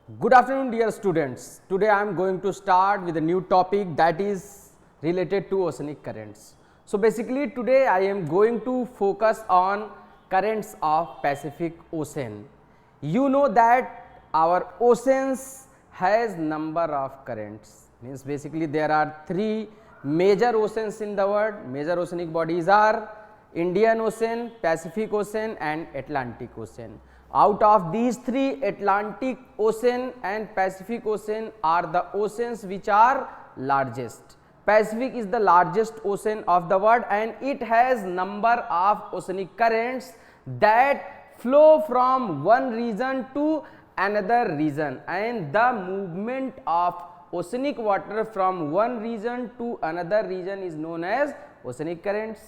Good afternoon, dear students. Today I am going to start with a new topic that is related to oceanic currents. So basically today I am going to focus on currents of Pacific Ocean. You know that our oceans has number of currents, means basically there are three major oceans in the world. Major oceanic bodies are Indian Ocean, Pacific Ocean and Atlantic Ocean. Out of these three, Atlantic Ocean and Pacific Ocean are the oceans which are largest. Pacific is the largest ocean of the world and it has number of oceanic currents that flow from one region to another region, and the movement of oceanic water from one region to another region is known as oceanic currents.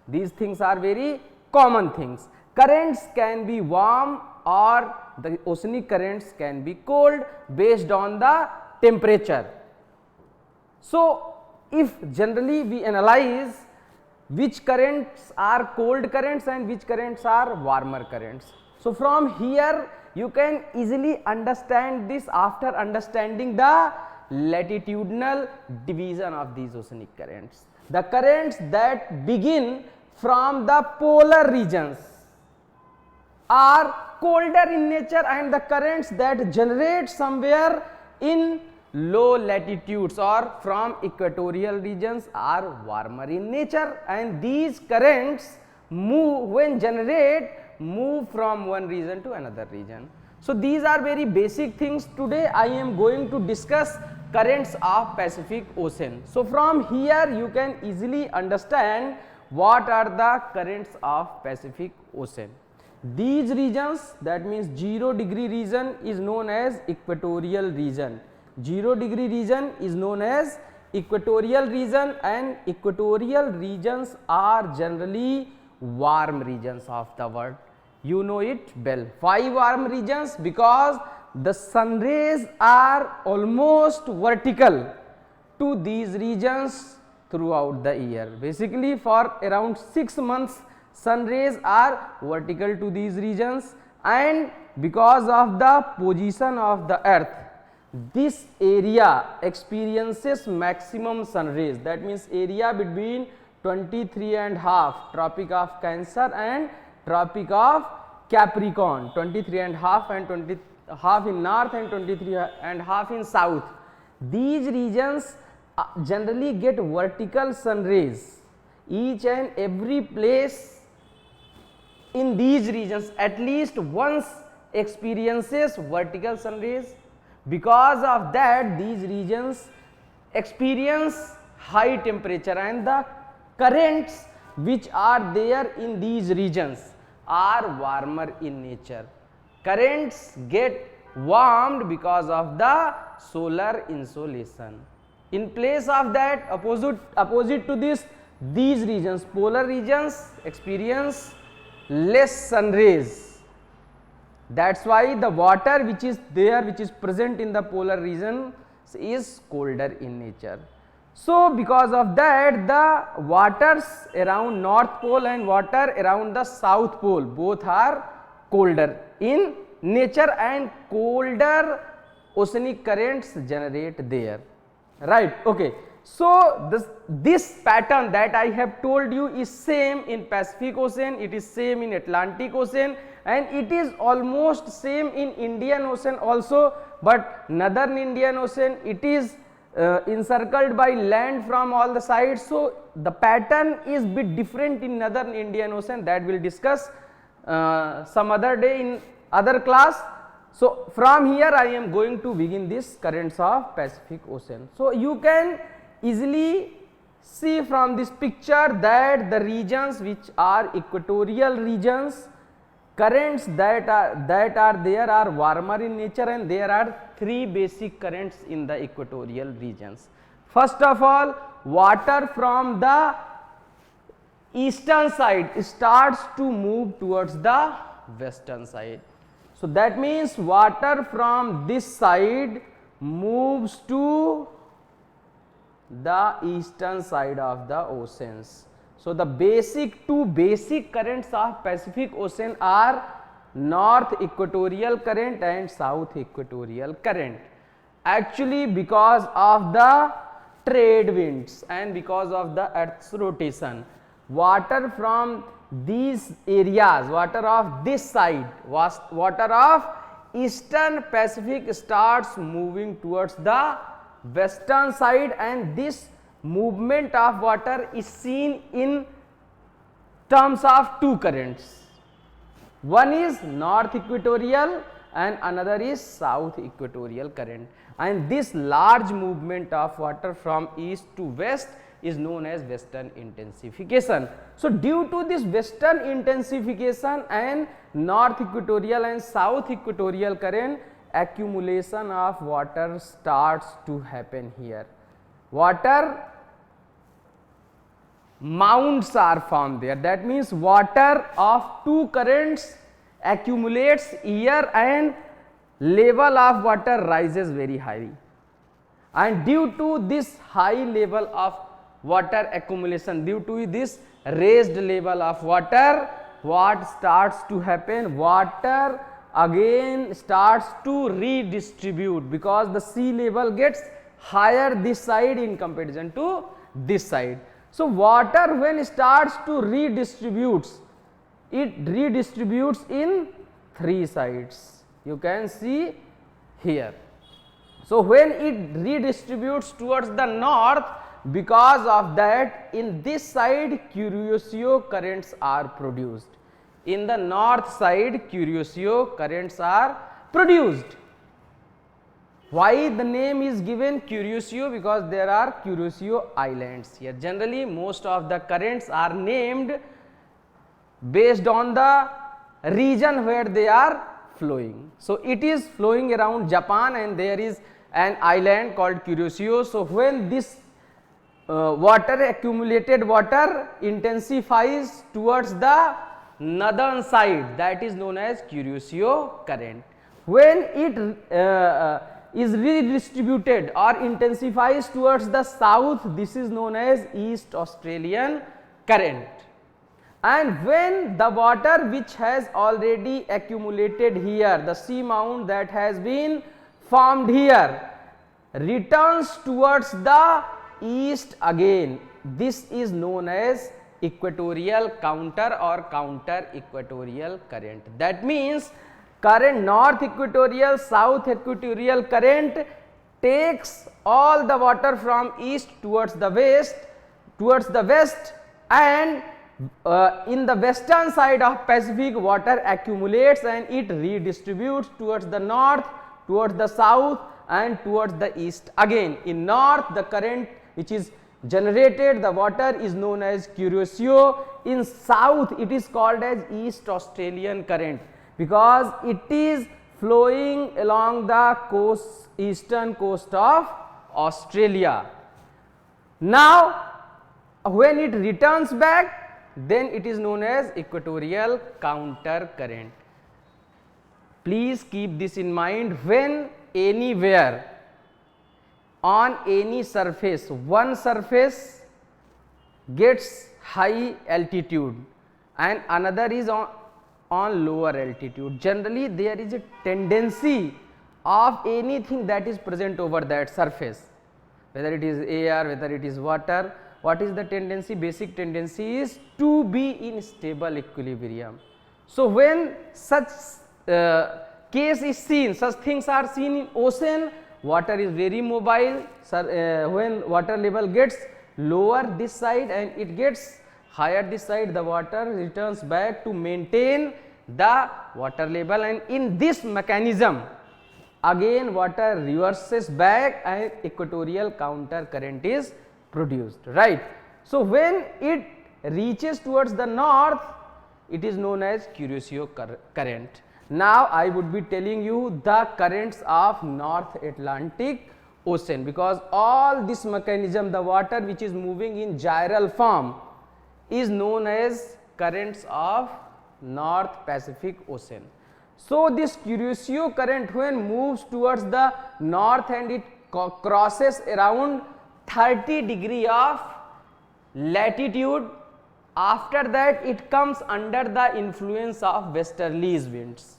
These things are very common things. Currents can be warm or the oceanic currents can be cold based on the temperature. So if generally we analyze which currents are cold currents and which currents are warmer currents. So from here you can easily understand this after understanding the latitudinal division of these oceanic currents. The currents that begin from the polar regions are colder in nature and the currents that generate somewhere in low latitudes or from equatorial regions are warmer in nature, and these currents move from one region to another region. So these are very basic things. Today I am going to discuss currents of Pacific Ocean. So from here you can easily understand what are the currents of Pacific Ocean. These regions, that means 0 degree region is known as equatorial region. 0 degree region is known as equatorial region, and equatorial regions are generally warm regions of the world. You know it well. Why warm regions? Because the sun rays are almost vertical to these regions throughout the year. Basically for around 6 months sun rays are vertical to these regions, and because of the position of the earth, this area experiences maximum sun rays. That means area between 23.5 Tropic of Cancer and Tropic of Capricorn, 23.5 and 20.5 in north and 23.5 in south. These regions generally get vertical sun rays. Each and every place in these regions at least once experiences vertical sun rays. Because of that, these regions experience high temperature, and the currents which are there in these regions are warmer in nature. Currents get warmed because of the solar insolation. In place of that, opposite to this, these regions, polar regions, experience less sun rays. That's why the water which is there, which is present in the polar region, is colder in nature. So because of that, the waters around North Pole and water around the South Pole both are colder in nature, and colder oceanic currents generate there, right? Okay. So this pattern that I have told you is same in Pacific Ocean, it is same in Atlantic Ocean, and it is almost same in Indian Ocean also, but Northern Indian Ocean, it is encircled by land from all the sides. So the pattern is bit different in Northern Indian Ocean, that we will discuss some other day in other class. So from here I am going to begin this currents of Pacific Ocean. So you can easily see from this picture that the regions which are equatorial regions, currents that are there are warmer in nature, and there are three basic currents in the equatorial regions. First of all, water from the eastern side starts to move towards the western side. So that means water from this side moves to the eastern side of the oceans. So the two basic currents of Pacific Ocean are north equatorial current and south equatorial current. Actually, because of the trade winds and because of the earth's rotation, water from these areas, water of this side, water of eastern Pacific starts moving towards the western side, and this movement of water is seen in terms of two currents. One is north equatorial and another is south equatorial current, and this large movement of water from east to west is known as western intensification. So, due to this western intensification and north equatorial and south equatorial current, accumulation of water starts to happen here. Water mounds are formed there, that means water of two currents accumulates here and level of water rises very high, and due to this high level of water accumulation, due to this raised level of water, what starts to happen? Water again starts to redistribute, because the sea level gets higher this side in comparison to this side. So, water when starts to redistributes, it redistributes in three sides, you can see here. So, when it redistributes towards the north, because of that in this side Kuroshio currents are produced. In the north side Kuroshio currents are produced. Why the name is given Kuroshio? Because there are Kuroshio islands here. Generally most of the currents are named based on the region where they are flowing. So, it is flowing around Japan and there is an island called Kuroshio. So, when this water, accumulated water intensifies towards the northern side, that is known as Kuroshio current. When it is redistributed or intensifies towards the south, this is known as East Australian current. And when the water which has already accumulated here, the sea mound that has been formed here, returns towards the east again, this is known as equatorial counter or counter equatorial current. That means current north equatorial, south equatorial current takes all the water from east towards the west, and in the western side of Pacific water accumulates and it redistributes towards the north, towards the south and towards the east again. In north the current which is generated, the water is known as Kuroshio. In south it is called as East Australian current, because it is flowing along the coast, eastern coast of Australia. Now, when it returns back, then it is known as equatorial counter current. Please keep this in mind. When anywhere on any surface, one surface gets high altitude and another is on lower altitude, generally there is a tendency of anything that is present over that surface, whether it is air, whether it is water. What is the tendency? Basic tendency is to be in stable equilibrium. So, when such case is seen, such things are seen in ocean, water is very mobile. When water level gets lower this side and it gets higher this side, the water returns back to maintain the water level, and in this mechanism again water reverses back and equatorial counter current is produced, right. So, when it reaches towards the north, it is known as Kuroshio current. Now, I would be telling you the currents of North Atlantic Ocean, because all this mechanism, the water which is moving in gyral form is known as currents of North Pacific Ocean. So, this Kuroshio current when moves towards the north and it crosses around 30 degree of latitude After that it comes under the influence of westerlies winds.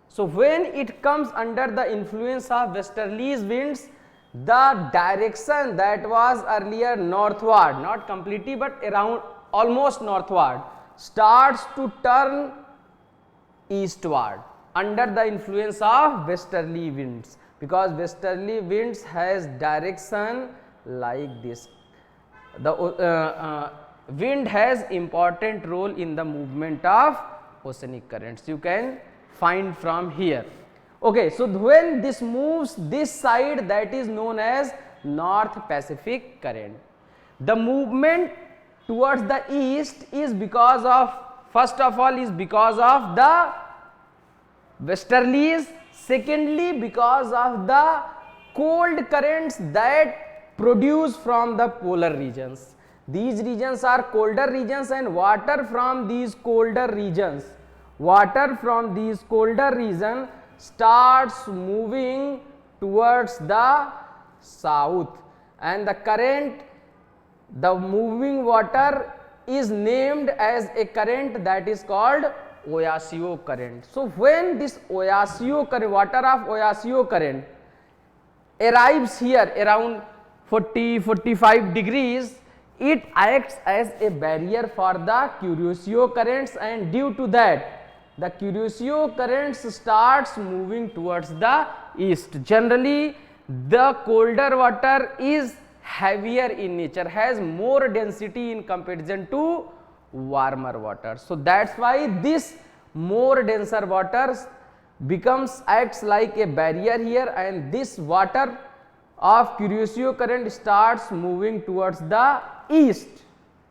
So when it comes under the influence of westerlies winds, the direction that was earlier northward, not completely but around almost northward, starts to turn eastward under the influence of westerly winds, because westerly winds has direction like this. The wind has important role in the movement of oceanic currents, you can find from here. Okay, so when this moves this side, that is known as North Pacific current. The movement towards the east is because of, first of all, is because of the westerlies, secondly because of the cold currents that produce from the polar regions. These regions are colder regions, and water from these colder regions, starts moving towards the south, and the current, the moving water is named as a current that is called Oyasu current. So when this Oyasu current, water of Oyasu current arrives here around 40-45 degrees, it acts as a barrier for the Kuroshio currents, and due to that the Kuroshio currents starts moving towards the east. Generally the colder water is heavier in nature, has more density in comparison to warmer water. So that's why this more denser water acts like a barrier here, and this water of Kuroshio current starts moving towards the east,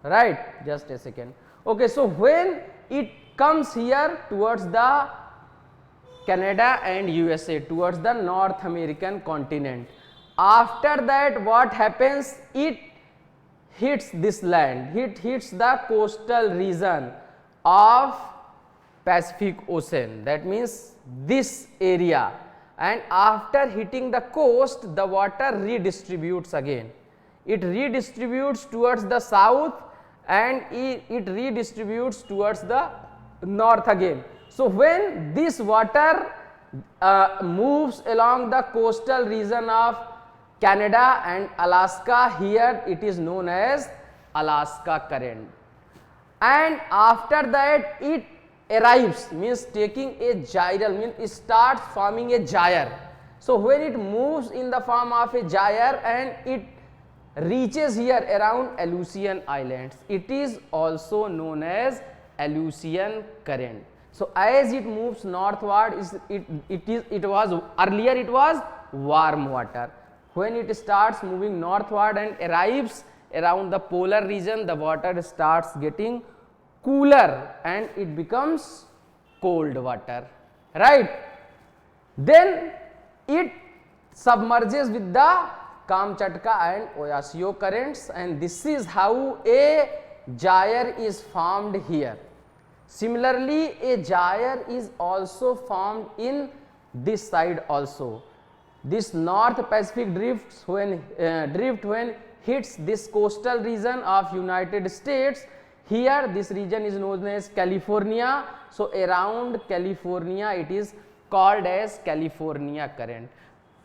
right? Just a second. Okay, so when it comes here towards the Canada and USA, towards the North American continent, after that what happens, it hits this land, it hits the coastal region of Pacific Ocean, that means this area, and after hitting the coast the water redistributes again. It redistributes towards the south and it redistributes towards the north again. So when this water moves along the coastal region of Canada and Alaska, here it is known as Alaska current, and after that it arrives, means taking a gyral, means it starts forming a gyre. So when it moves in the form of a gyre and it reaches here around Aleutian Islands, it is also known as Aleutian current. So as it moves northward, it was earlier it was warm water. When it starts moving northward and arrives around the polar region, the water starts getting cooler and it becomes cold water, right? Then it submerges with the Kamchatka and Oyasu currents, and this is how a gyre is formed here. Similarly, a gyre is also formed in this side also. This North Pacific drift when hits this coastal region of United States, here this region is known as California. So around California it is called as California current.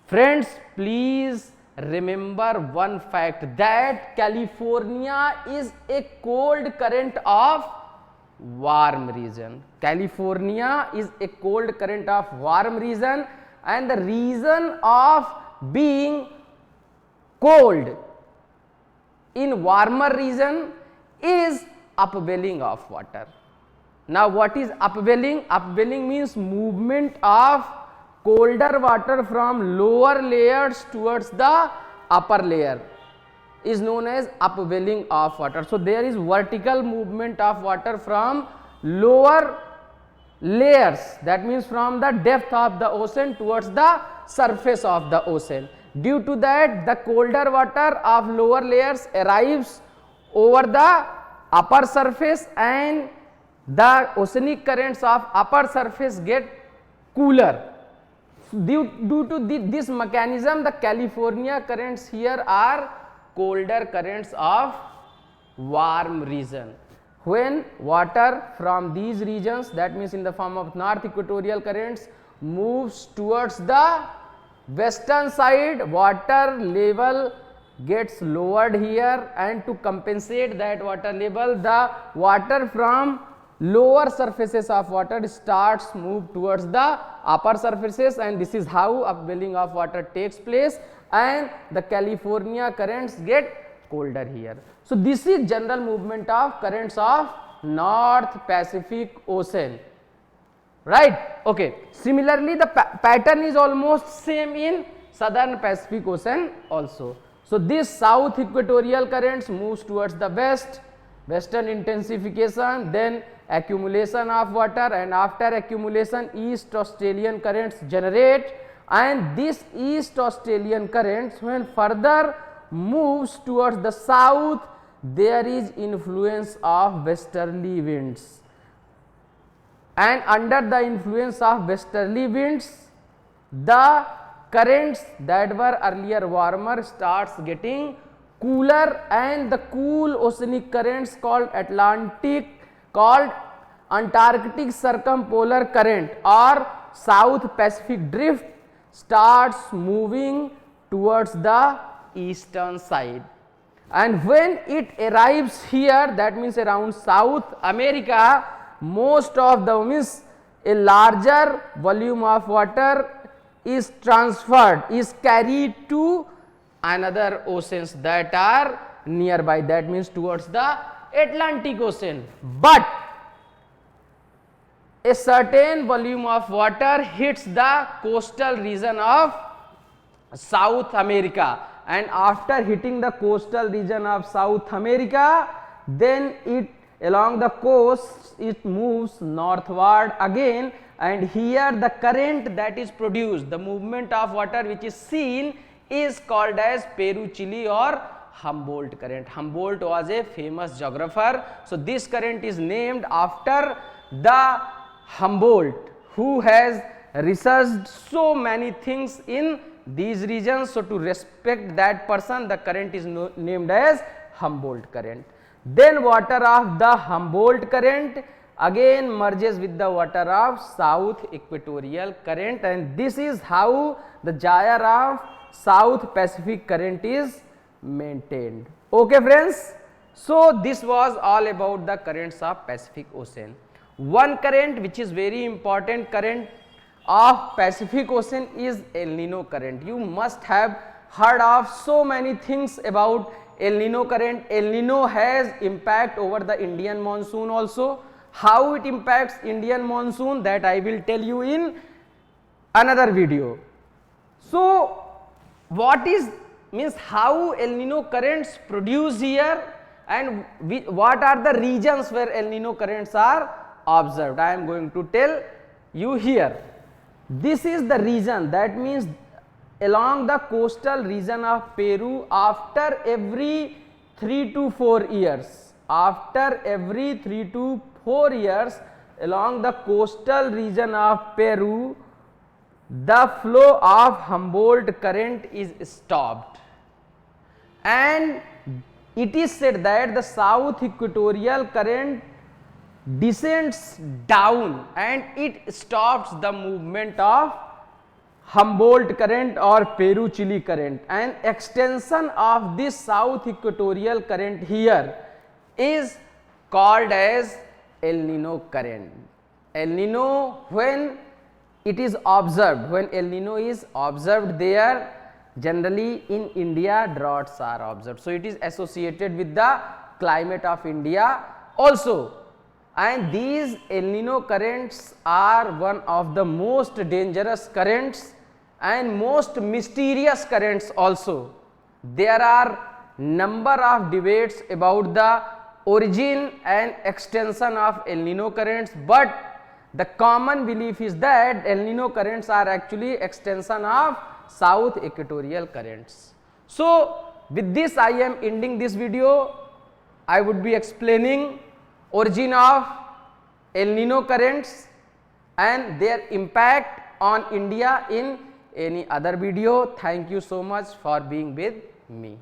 Friends, please remember one fact, that California is a cold current of warm region. California is a cold current of warm region, and the reason of being cold in warmer region is upwelling of water. Now what is upwelling? Upwelling means movement of colder water from lower layers towards the upper layer is known as upwelling of water. So there is vertical movement of water from lower layers, that means from the depth of the ocean towards the surface of the ocean. Due to that, the colder water of lower layers arrives over the upper surface, and the oceanic currents of upper surface get cooler. Due to this mechanism, the California currents here are colder currents of warm region. when water from these regions, that means in the form of north equatorial currents, moves towards the western side, water level gets lowered here, and to compensate that water level, the water from lower surfaces of water starts move towards the upper surfaces, and this is how upwelling of water takes place, and the California currents get colder here. So this is general movement of currents of North Pacific Ocean, right? Okay. Similarly, the pattern is almost same in Southern Pacific Ocean also. So this south equatorial currents moves towards the west, western intensification, then accumulation of water, and after accumulation east Australian currents generate, and this east Australian currents when further moves towards the south, there is influence of westerly winds, and under the influence of westerly winds, the currents that were earlier warmer starts getting cooler, and the cool oceanic currents called Antarctic circumpolar current or South Pacific drift starts moving towards the eastern side, and when it arrives here, that means around South America, most of the means a larger volume of water is transferred, is carried to another oceans that are nearby, that means towards the Atlantic Ocean, but a certain volume of water hits the coastal region of South America, and after hitting the coastal region of South America, then it along the coast it moves northward again, and here the current that is produced, the movement of water which is seen, is called as Peru-Chile or Humboldt current. Humboldt was a famous geographer, so this current is named after the Humboldt, who has researched so many things in these regions. So to respect that person, the current is named as Humboldt current. Then water of the Humboldt current again merges with the water of South Equatorial current, and this is how the gyre of South Pacific current is maintained. Okay friends, so this was all about the currents of Pacific Ocean. One current which is very important current of Pacific Ocean is El Nino current. You must have heard of so many things about El Nino current. El Nino has impact over the Indian monsoon also. How it impacts Indian monsoon, that I will tell you in another video. So what is means how El Nino currents produce here, and what are the regions where El Nino currents are observed, I am going to tell you here. This is the region, that means along the coastal region of Peru, after every 3 to 4 years, after every 3 to 4 years along the coastal region of Peru, the flow of Humboldt current is stopped, and it is said that the South Equatorial current descends down and it stops the movement of Humboldt current or Peru-Chile current, and extension of this South Equatorial current here is called as El Nino current. El Nino, when it is observed, when El Nino is observed there, generally in India droughts are observed. So it is associated with the climate of India also, and these El Nino currents are one of the most dangerous currents and most mysterious currents also. There are number of debates about the origin and extension of El Nino currents, but the common belief is that El Nino currents are actually extension of South Equatorial currents. So with this I am ending this video. I would be explaining origin of El Nino currents and their impact on India in any other video. Thank you so much for being with me.